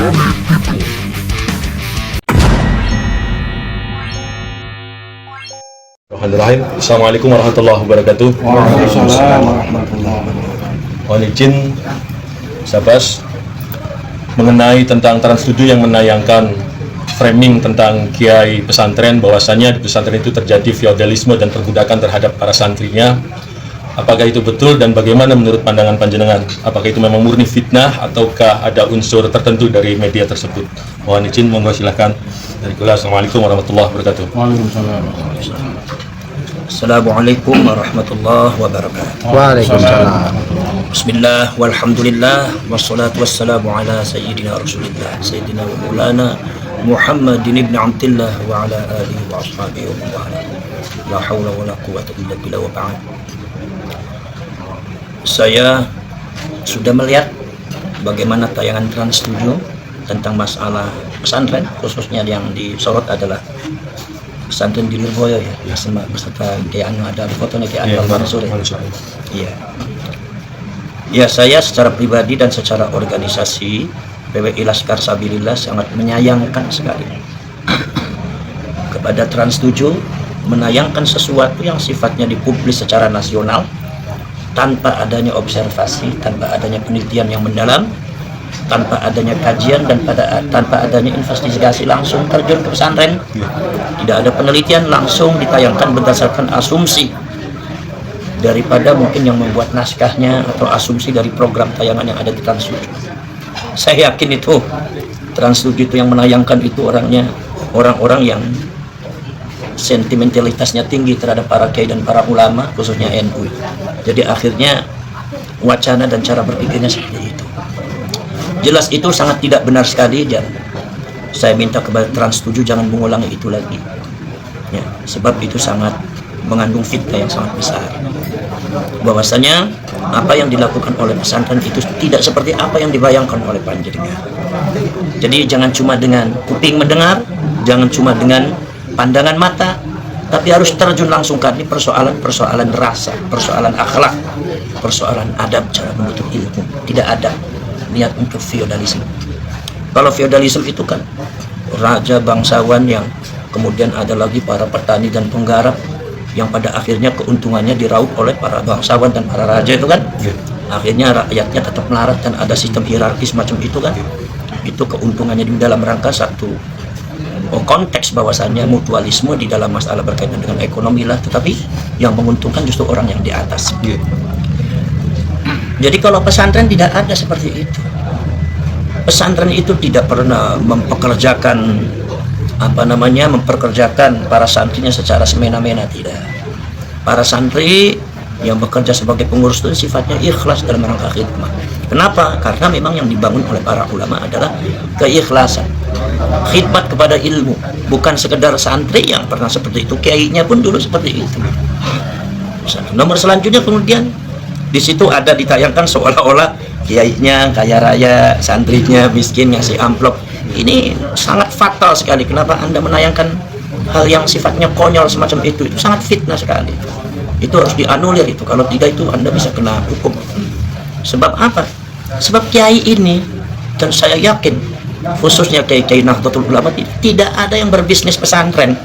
Bismillahirrahmanirrahim. Assalamualaikum warahmatullahi wabarakatuh. Waalaikumsalam warahmatullahi wabarakatuh. Mohon izin, Sabas, mengenai tentang Trans 7 yang menayangkan framing tentang kiai pesantren, bahwasanya di pesantren itu terjadi feodalisme dan perbudakan terhadap para santrinya. Apakah itu betul dan bagaimana menurut pandangan panjenengan? Apakah itu memang murni fitnah ataukah ada unsur tertentu dari media tersebut? Mohon izin, monggo silahkan. Assalamualaikum warahmatullahi wabarakatuh. Waalaikumsalam. Assalamualaikum warahmatullahi wabarakatuh. Waalaikumsalam. Bismillah walhamdulillah wassalatu wassalamu ala sayyidina rasulillah sayyidina wa maulana Muhammadin ibn Abdillah wa ala alihi wa ashabihi wa maulana. La hawla wa la quwwata illa billah wa ba'd. Saya sudah melihat bagaimana tayangan Trans 7 tentang masalah pesantren, khususnya yang disorot adalah pesantren di Lirboyo ya, beserta Kiai Anu, ada fotonya Kiai Anu Mansur ya. Iya. Ya, saya secara pribadi dan secara organisasi PWI Laskar Sabilillah sangat menyayangkan sekali kepada Trans 7 menayangkan sesuatu yang sifatnya dipublis secara nasional tanpa adanya observasi, tanpa adanya penelitian yang mendalam, tanpa adanya kajian dan tanpa adanya investigasi langsung terjun ke pesantren. Tidak ada penelitian, langsung ditayangkan berdasarkan asumsi daripada mungkin yang membuat naskahnya atau asumsi dari program tayangan yang ada di Trans 7. Saya yakin itu Trans 7 itu yang menayangkan itu orang-orang yang sentimentalitasnya tinggi terhadap para kiai dan para ulama, khususnya NU. Jadi akhirnya wacana dan cara berpikirnya seperti itu. Jelas itu sangat tidak benar sekali, dan saya minta kepada Trans 7 jangan mengulangi itu lagi ya, sebab itu sangat mengandung fitnah yang sangat besar, bahwasanya apa yang dilakukan oleh pesantren itu tidak seperti apa yang dibayangkan oleh panjenengan. Jadi jangan cuma dengan kuping mendengar, jangan cuma dengan pandangan mata, tapi harus terjun langsung kan. Ini persoalan rasa, persoalan akhlak, persoalan adab cara menuntut ilmu. Tidak ada niat untuk feodalisme. Kalau feodalisme itu kan raja bangsawan, yang kemudian ada lagi para petani dan penggarap yang pada akhirnya keuntungannya diraup oleh para bangsawan dan para raja itu kan. Akhirnya rakyatnya tetap melarat dan ada sistem hierarkis macam itu kan. Itu keuntungannya di dalam rangka satu konteks bahwasannya mutualisme di dalam masalah berkaitan dengan ekonomi lah, tetapi yang menguntungkan justru orang yang di atas. Jadi kalau pesantren tidak ada seperti itu. Pesantren itu tidak pernah mempekerjakan para santrinya secara semena-mena, tidak. Para santri yang bekerja sebagai pengurus itu sifatnya ikhlas dalam rangka khidmat. Kenapa? Karena memang yang dibangun oleh para ulama adalah keikhlasan, khidmat kepada ilmu, bukan sekedar santri yang pernah seperti itu, kiainya pun dulu seperti itu. Nomor selanjutnya kemudian di situ ada ditayangkan seolah-olah kiainya kaya raya, santrinya miskin ngasih amplop. Ini sangat fatal sekali. Kenapa Anda menayangkan hal yang sifatnya konyol semacam itu? Itu sangat fitnah sekali. Itu harus dianulir itu. Kalau tidak itu Anda bisa kena hukum. Sebab apa? Sebab kiai ini, dan saya yakin khususnya kiai Nahdlatul Ulama, tidak ada yang berbisnis pesantren.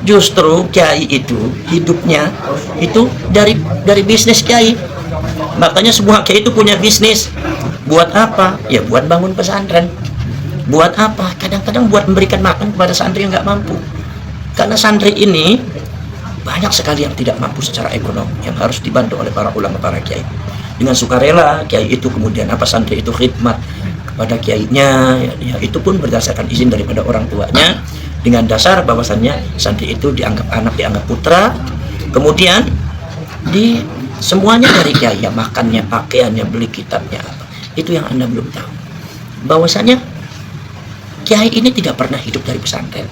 Justru kiai itu hidupnya itu dari bisnis kiai. Makanya semua kiai itu punya bisnis. Buat apa? Ya buat bangun pesantren. Buat apa? Kadang-kadang buat memberikan makan kepada santri yang nggak mampu. Karena santri ini banyak sekali yang tidak mampu secara ekonomi, yang harus dibantu oleh para ulama, para kiai. Dengan sukarela kiai itu kemudian santri itu khidmat kepada kiainya, ya itu pun berdasarkan izin daripada orang tuanya, dengan dasar bahwasannya santri itu dianggap anak, dianggap putra. Kemudian semuanya dari kiai, ya makannya, pakaiannya, beli kitabnya apa. Itu yang Anda belum tahu. Bahwasanya kiai ini tidak pernah hidup dari pesantren.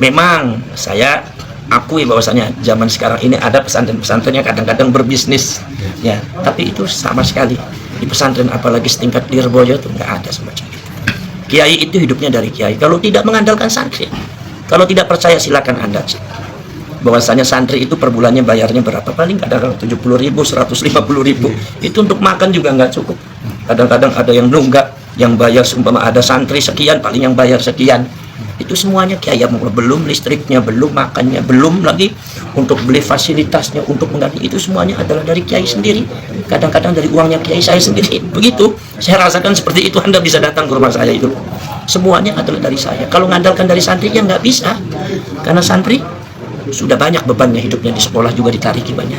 Memang saya akui bahwasanya zaman sekarang ini ada pesantren-pesantrennya kadang-kadang berbisnis ya, tapi itu sama sekali di pesantren apalagi setingkat Lirboyo itu nggak ada semacam itu. Kiai itu hidupnya dari kiai, kalau tidak mengandalkan santri. Kalau tidak percaya silakan Anda cek bahwasanya santri itu per bulannya bayarnya berapa, paling kadang-kadang 70.000, 150.000. Itu untuk makan juga nggak cukup. Kadang-kadang ada yang nunggak yang bayar seumpama ada santri sekian, paling yang bayar sekian. Itu semuanya kiai yang belum listriknya, belum makannya, belum lagi untuk beli fasilitasnya, untuk mengganti, itu semuanya adalah dari kiai sendiri. Kadang-kadang dari uangnya kiai saya sendiri. Begitu, saya rasakan seperti itu. Anda bisa datang ke rumah saya itu. Semuanya adalah dari saya. Kalau ngandalkan dari santri ya nggak bisa, karena santri sudah banyak bebannya hidupnya, di sekolah juga ditariki banyak.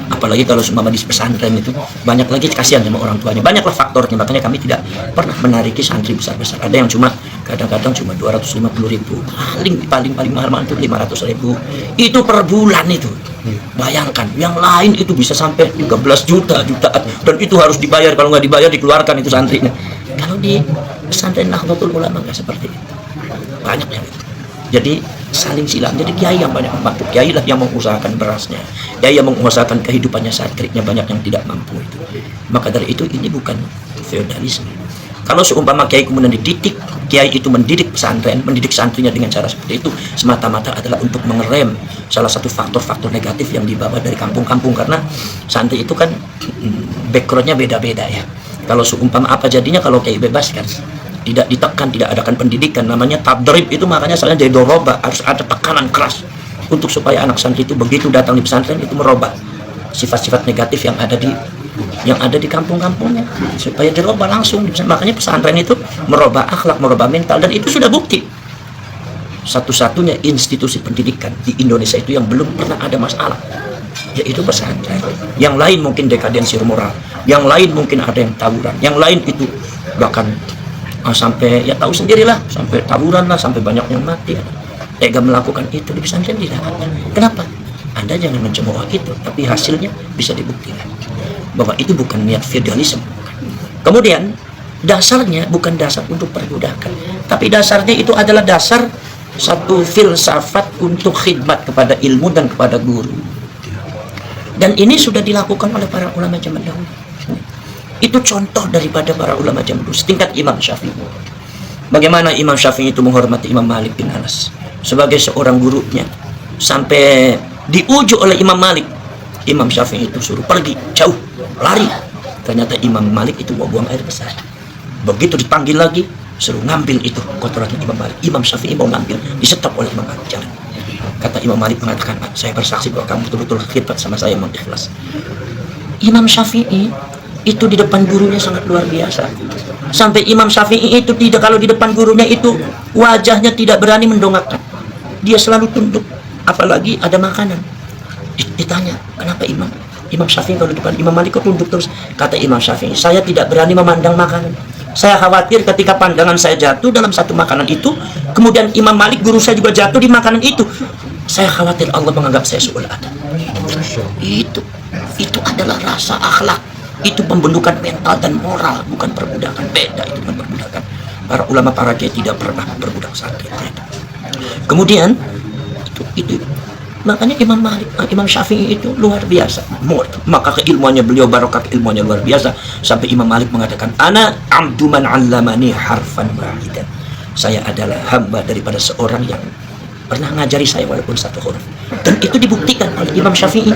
Apalagi kalau seumpama di pesantren itu banyak lagi, kasihan sama orang tuanya, banyaklah faktornya. Makanya kami tidak pernah menariki santri besar-besar. Ada yang cuma kadang-kadang cuma 250.000, paling mahal itu 500.000, itu per bulan itu. Bayangkan, yang lain itu bisa sampai 13 jutaan, dan itu harus dibayar. Kalau nggak dibayar dikeluarkan itu santrinya. Kalau di pesantren Nahdlatul Ulama nggak seperti itu, banyak yang itu. Jadi saling silang. Jadi kiai yang banyak membantu, kiai lah yang mengusahakan berasnya, kiai yang mengusahakan kehidupannya santrinya, banyak yang tidak mampu itu. Maka dari itu ini bukan feodalisme. Kalau seumpama kiai kemudian dididik, kiai itu mendidik pesantren, mendidik santrinya dengan cara seperti itu, semata-mata adalah untuk mengerem salah satu faktor-faktor negatif yang dibawa dari kampung-kampung. Karena santri itu kan backgroundnya beda-beda ya. Kalau seumpama apa jadinya kalau kiai bebas kan, tidak ditekan, tidak adakan pendidikan, namanya tadrib itu. Makanya saya jadi doroba, harus ada tekanan keras untuk supaya anak santri itu begitu datang di pesantren itu merubah sifat-sifat negatif yang ada di kampung-kampungnya, supaya dirubah langsung. Makanya pesantren itu merubah akhlak, merubah mental, dan itu sudah bukti. Satu-satunya institusi pendidikan di Indonesia itu yang belum pernah ada masalah, yaitu pesantren. Yang lain mungkin dekadensi moral, yang lain mungkin ada yang tawuran, yang lain itu bahkan sampai ya tahu sendirilah, sampai tawuran lah, sampai banyak yang mati. Tega melakukan itu di pesantren tidak ada. Kenapa? Anda jangan mencemooh itu, tapi hasilnya bisa dibuktikan bahwa itu bukan niat feodalisme. Kemudian dasarnya bukan dasar untuk perbudakan, tapi dasarnya itu adalah dasar satu filsafat untuk khidmat kepada ilmu dan kepada guru. Dan ini sudah dilakukan oleh para ulama zaman dahulu. Itu contoh daripada para ulama zaman dulu, setingkat Imam Syafi'i. Bagaimana Imam Syafi'i itu menghormati Imam Malik bin Anas sebagai seorang gurunya, sampai diuji oleh Imam Malik. Imam Syafi'i itu suruh pergi jauh, lari. Ternyata Imam Malik itu mau buang air besar. Begitu dipanggil lagi, suruh ngambil itu kotoran Imam Malik. Imam Syafi'i mau ngambil, disetop oleh Imam Malik, jangan. Kata Imam Malik mengatakan, saya bersaksi bahwa kamu betul-betul khidmat sama saya, memang ikhlas. Imam Syafi'i itu di depan gurunya sangat luar biasa. Sampai Imam Syafi'i itu tidak, kalau di depan gurunya itu wajahnya tidak berani mendongakkan. Dia selalu tunduk, apalagi ada makanan. Ditanya, kenapa Imam Syafi'i kalau di depan Imam Malik kok tunduk terus? Kata Imam Syafi'i, saya tidak berani memandang makanan. Saya khawatir ketika pandangan saya jatuh dalam satu makanan itu, kemudian Imam Malik guru saya juga jatuh di makanan itu. Saya khawatir Allah menganggap saya seolah ada. Itu adalah rasa akhlak. Itu pembentukan mental dan moral, bukan perbudakan. Beda itu dengan perbudakan. Para ulama, para kiai tidak pernah berbudak santri. Kemudian itu makanya Imam Syafi'i itu luar biasa. Maka keilmuannya beliau, barokah keilmuannya luar biasa, sampai Imam Malik mengatakan, ana abdu man 'allamani harfan wahidan. Saya adalah hamba daripada seorang yang pernah ngajari saya walaupun satu huruf. Dan itu dibuktikan oleh Imam Syafi'i.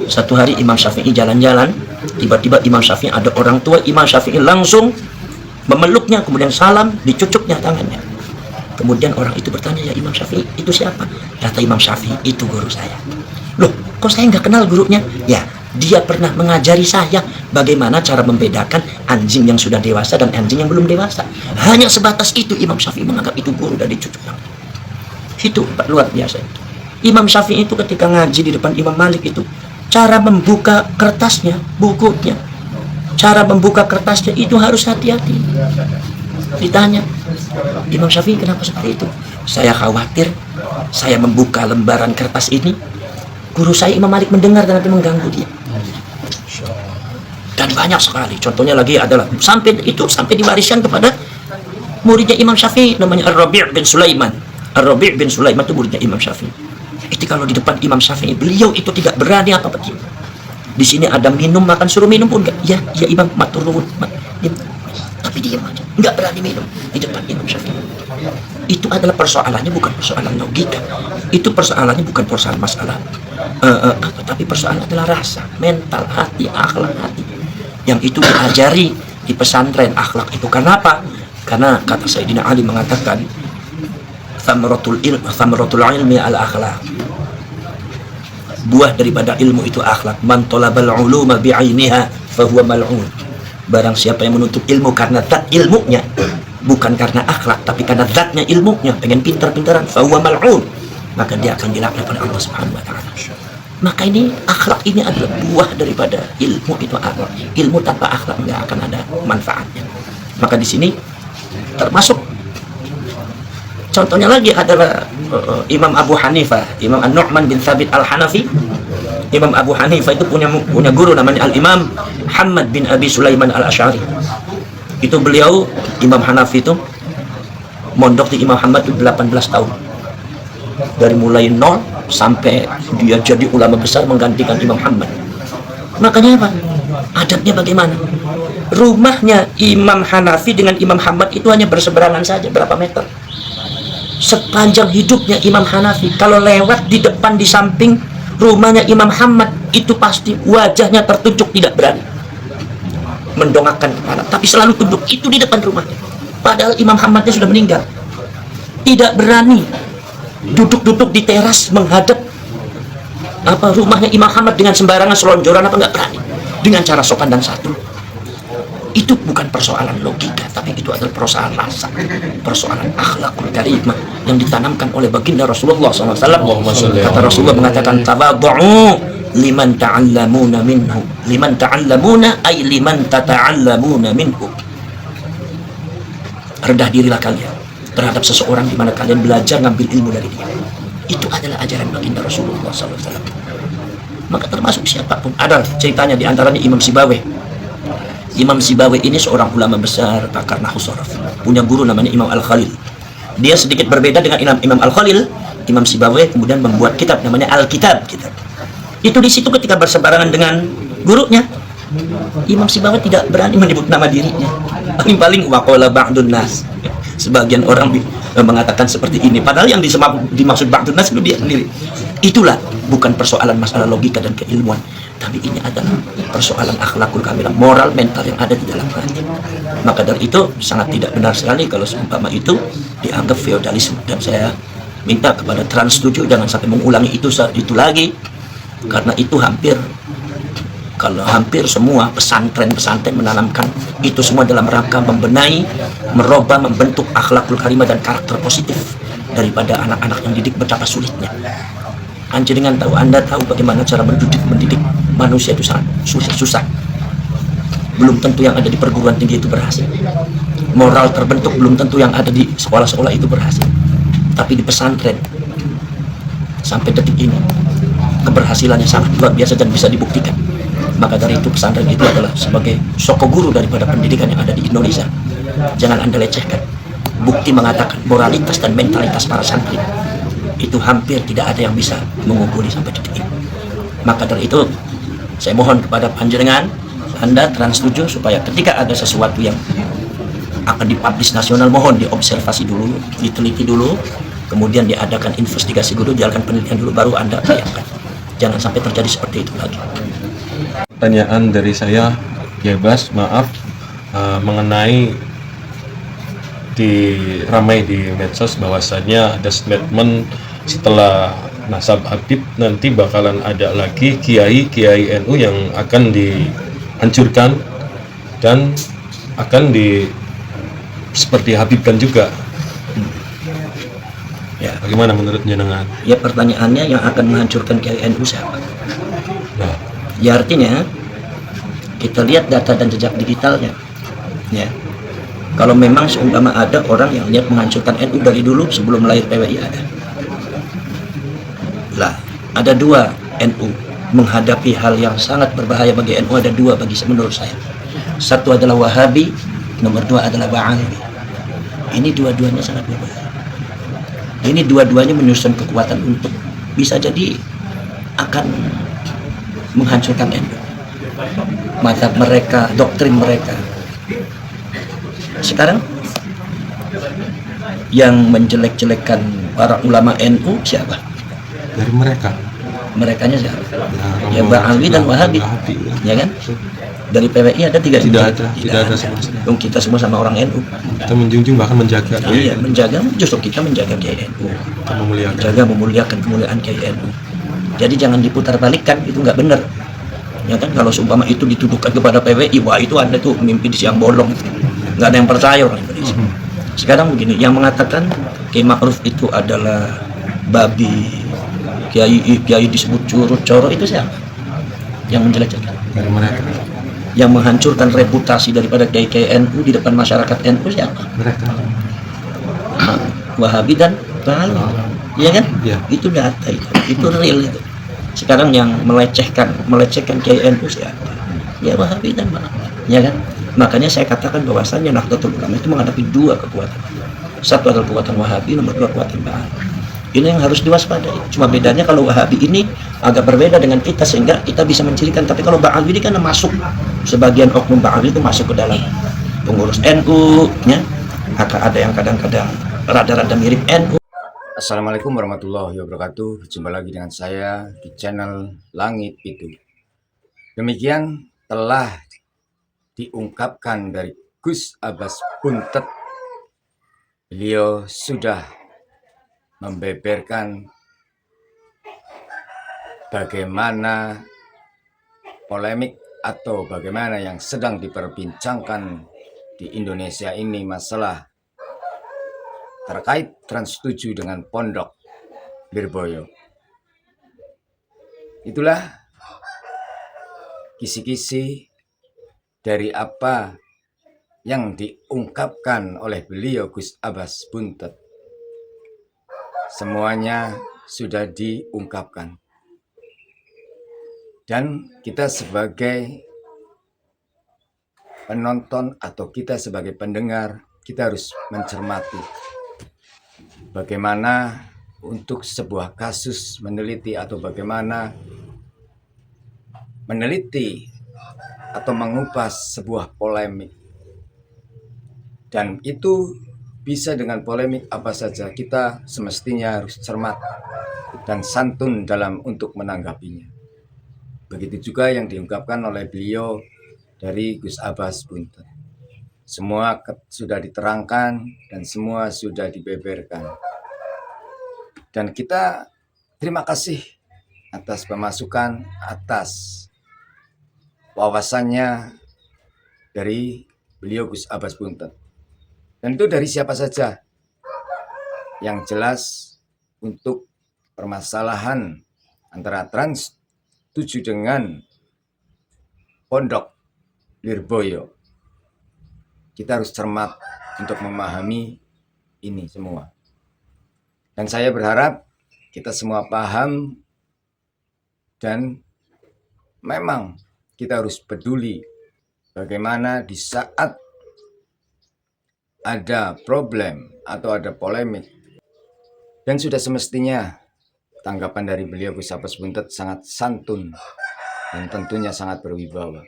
Satu hari Imam Syafi'i jalan-jalan, tiba-tiba Imam Syafi'i ada orang tua, Imam Syafi'i langsung memeluknya, kemudian salam, dicucuknya tangannya. Kemudian orang itu bertanya, ya Imam Syafi'i itu siapa? Kata Imam Syafi'i, itu guru saya. Loh, kok saya nggak kenal gurunya? Ya, dia pernah mengajari saya bagaimana cara membedakan anjing yang sudah dewasa dan anjing yang belum dewasa. Hanya sebatas itu Imam Syafi'i menganggap itu guru dan dicucuk tangan. Itu luar biasa itu. Imam Syafi'i itu ketika ngaji di depan Imam Malik itu, cara membuka kertasnya, bukunya, cara membuka kertasnya itu harus hati-hati. Ditanya, Imam Syafi'i kenapa seperti itu? Saya khawatir saya membuka lembaran kertas ini, guru saya Imam Malik mendengar dan nanti mengganggu dia. Dan banyak sekali. Contohnya lagi adalah sampai diwariskan kepada muridnya Imam Syafi'i, namanya Ar-Rabi' bin Sulaiman. Ar-Rabi' bin Sulaiman itu muridnya Imam Syafi'i. Itu kalau di depan Imam Syafi'i, beliau itu tidak berani apa-apa. Di sini ada minum, makan, suruh minum pun enggak. Ya Imam, maturun. Tapi dia enggak berani minum di depan Imam Syafi'i. Itu adalah persoalannya bukan persoalan logika. Itu persoalannya bukan persoalan masalah tapi persoalan adalah rasa, mental, hati, akhlak hati. Yang itu diajari di pesantren akhlak itu. Karena apa? Karena kata Sayyidina Ali mengatakan thamaratul ilmi al akhlaq, buah daripada ilmu itu akhlak. Man talabal uluma bi'ainiha fahuwa mal'un. Barang siapa yang menuntut ilmu karena zat ilmunya, bukan karena akhlak, tapi karena zatnya ilmunya, pengen pintar-pintaran, fahuwa mal'un, maka dia akan dilaknat oleh Allah Subhanahu wa taala. Maka ini akhlak ini adalah buah daripada ilmu itu akhlak. Ilmu tanpa akhlak nggak akan ada manfaatnya. Maka di sini termasuk contohnya lagi adalah Imam Abu Hanifah, Imam An-Nu'man bin Thabit Al-Hanafi. Imam Abu Hanifah itu punya guru namanya Al-Imam Muhammad bin Abi Sulaiman Al-Asy'ari. Itu beliau Imam Hanafi itu mondok di Imam Muhammad itu 18 tahun. Dari mulai nol sampai dia jadi ulama besar menggantikan Imam Muhammad. Makanya apa? Adabnya bagaimana? Rumahnya Imam Hanafi dengan Imam Muhammad itu hanya berseberangan saja, berapa meter. Sepanjang hidupnya Imam Hanafi, kalau lewat di depan di samping rumahnya Imam Muhammad, itu pasti wajahnya tertunjuk, tidak berani mendongakkan kepala, tapi selalu tunduk itu di depan rumahnya. Padahal Imam Muhammadnya sudah meninggal. Tidak berani duduk-duduk di teras menghadap rumahnya Imam Muhammad dengan sembarangan selonjoran, nggak berani. Dengan cara sopan dan santun. Itu bukan persoalan logika, tapi itu adalah persoalan rasa, persoalan akhlakul karimah yang ditanamkan oleh baginda Rasulullah SAW. Kata Rasulullah mengatakan, tawadhu'u liman ta'allamuna minhu. Liman ta'allamuna ay liman tata'allamuna minhu. Rendah dirilah kalian terhadap seseorang di mana kalian belajar ngambil ilmu dari dia. Itu adalah ajaran baginda Rasulullah SAW. Maka termasuk siapapun. Ada ceritanya di antaranya Imam Sibawayh. Imam Sibawayh ini seorang ulama besar, pakar nahwu sharaf. Punya guru namanya Imam Al-Khalil. Dia sedikit berbeda dengan Imam Al-Khalil. Imam Sibawayh kemudian membuat kitab namanya Al-Kitab. Itu di situ ketika bersebarangan dengan gurunya, Imam Sibawayh tidak berani menyebut nama dirinya. Paling waqala ba'dun nas. Sebagian orang mengatakan seperti ini. Padahal yang dimaksud ba'dun nas itu dia sendiri. Itulah bukan persoalan masalah logika dan keilmuan, tapi ini adalah persoalan akhlakul kamilah, moral mental yang ada di dalam hati. Maka dari itu sangat tidak benar sekali kalau seumpama itu dianggap feodalisme, dan saya minta kepada Trans 7 jangan sampai mengulangi itu lagi, karena itu hampir semua pesantren-pesantren menanamkan itu semua dalam rangka membenahi, merubah, membentuk akhlakul karimah dan karakter positif daripada anak-anak yang didik. Betapa sulitnya. Anda tahu bagaimana cara mendidik manusia itu sangat susah. Belum tentu yang ada di perguruan tinggi itu berhasil. Moral terbentuk belum tentu yang ada di sekolah-sekolah itu berhasil. Tapi di pesantren sampai detik ini keberhasilannya sangat luar biasa dan bisa dibuktikan. Maka dari itu pesantren itu adalah sebagai soko guru daripada pendidikan yang ada di Indonesia. Jangan Anda lecehkan. Bukti mengatakan moralitas dan mentalitas para santri itu hampir tidak ada yang bisa mengumpuli sampai detik ini. Maka dari itu saya mohon kepada panjenengan Anda Trans 7 supaya ketika ada sesuatu yang akan dipublish nasional, mohon diobservasi dulu, diteliti dulu, kemudian diadakan investigasi dulu, dilakukan penelitian dulu, baru Anda bayangkan. Jangan sampai terjadi seperti itu lagi. Pertanyaan dari saya, bebas, maaf, mengenai ramai di medsos bahwasannya ada statement setelah nasab Habib nanti bakalan ada lagi kiai NU yang akan dihancurkan dan akan seperti Habib kan juga. Ya, bagaimana menurut jenengan? ya pertanyaannya yang akan menghancurkan kiai NU siapa? Nah, Ya artinya kita lihat data dan jejak digitalnya. Ya. Kalau memang seumpama ada orang yang niat menghancurkan NU dari dulu sebelum lahir PWI ada. Lah, ada dua NU menghadapi hal yang sangat berbahaya bagi NU, ada dua menurut saya. Satu adalah Wahabi, nomor dua adalah Ba'alawi. Ini dua-duanya sangat berbahaya. Ini dua-duanya menyusun kekuatan untuk bisa jadi akan menghancurkan NU. Mazhab mereka, doktrin mereka. Sekarang yang menjelek-jelekkan para ulama NU siapa? dari mereka. Merekanya siapa? Ya Ba'alawi dan Wahabi, ya kan? Dari PWI ada 3 Tidak MT? ada sama sekali. Dong kita semua sama orang NU. Kita menjunjung bahkan menjaga. Iya, menjaga, justru kita menjaga Kiai NU. Kita memuliakan. Menjaga, memuliakan kemuliaan Kiai NU. Jadi jangan diputar balikkan, itu nggak benar. Ya kan, kalau seumpama itu dituduhkan kepada PWI, wah itu Anda tuh mimpi di siang bolong. Nggak ada yang percaya orang Indonesia. Sekarang begini, yang mengatakan Kiai Ma'ruf itu adalah babi, Kiai disebut curut, coro, itu siapa? Yang menjelek-jelekan, Dari mereka. yang menghancurkan reputasi daripada Kiai NU di depan masyarakat NU siapa? Mereka. Wahabi dan Bahalu, iya kan? Iya. Itu data itu real itu. Sekarang yang melecehkan Kiai NU siapa? Ya Wahabi dan Bahalu, ya kan? Makanya saya katakan bahwasannya Nahdlatul Ulama itu menghadapi 2 kekuatan. Satu adalah kekuatan Wahabi, nomor 2 kekuatan Bahalu. Ini yang harus diwaspadai. Cuma bedanya kalau Wahabi ini agak berbeda dengan kita sehingga kita bisa mencirikan. Tapi kalau Ba'awi ini kan masuk, sebagian oknum Ba'awi itu masuk ke dalam pengurus NU, ya. Ada yang kadang-kadang rada-rada mirip NU. Assalamualaikum warahmatullahi wabarakatuh. Jumpa lagi dengan saya di channel Langit Pitu. Demikian telah diungkapkan dari Gus Abbas Buntet. Beliau sudah membeberkan bagaimana polemik atau bagaimana yang sedang diperbincangkan di Indonesia ini masalah terkait Trans 7 dengan Pondok Lirboyo. Itulah kisi-kisi dari apa yang diungkapkan oleh beliau Gus Abbas Buntet. Semuanya sudah diungkapkan. Dan kita sebagai penonton atau kita sebagai pendengar, kita harus mencermati bagaimana untuk sebuah kasus meneliti atau bagaimana meneliti atau mengupas sebuah polemik. Dan itu bisa dengan polemik apa saja, kita semestinya harus cermat dan santun dalam untuk menanggapinya. Begitu juga yang diungkapkan oleh beliau dari Gus Abbas Buntet. Semua sudah diterangkan dan semua sudah dibeberkan. Dan kita terima kasih atas pemasukan, atas wawasannya dari beliau Gus Abbas Buntet. Dan itu dari siapa saja. Yang jelas untuk permasalahan antara Trans 7 dengan Pondok Lirboyo, kita harus cermat untuk memahami ini semua. Dan saya berharap kita semua paham dan memang kita harus peduli bagaimana di saat ada problem atau ada polemik. Dan sudah semestinya tanggapan dari beliau Gus Abbas Buntet sangat santun dan tentunya sangat berwibawa.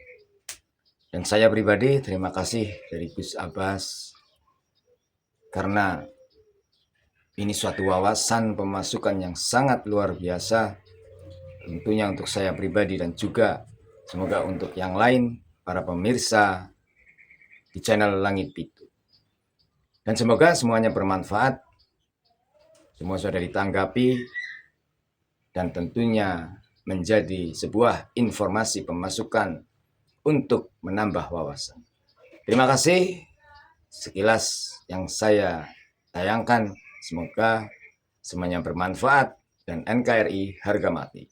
Dan saya pribadi terima kasih dari Gus Abbas karena ini suatu wawasan pemasukan yang sangat luar biasa tentunya untuk saya pribadi dan juga semoga untuk yang lain para pemirsa di channel Langit Pitu. Dan semoga semuanya bermanfaat, semua sudah ditanggapi dan tentunya menjadi sebuah informasi pemasukan untuk menambah wawasan. Terima kasih sekilas yang saya tayangkan. Semoga semuanya bermanfaat dan NKRI harga mati.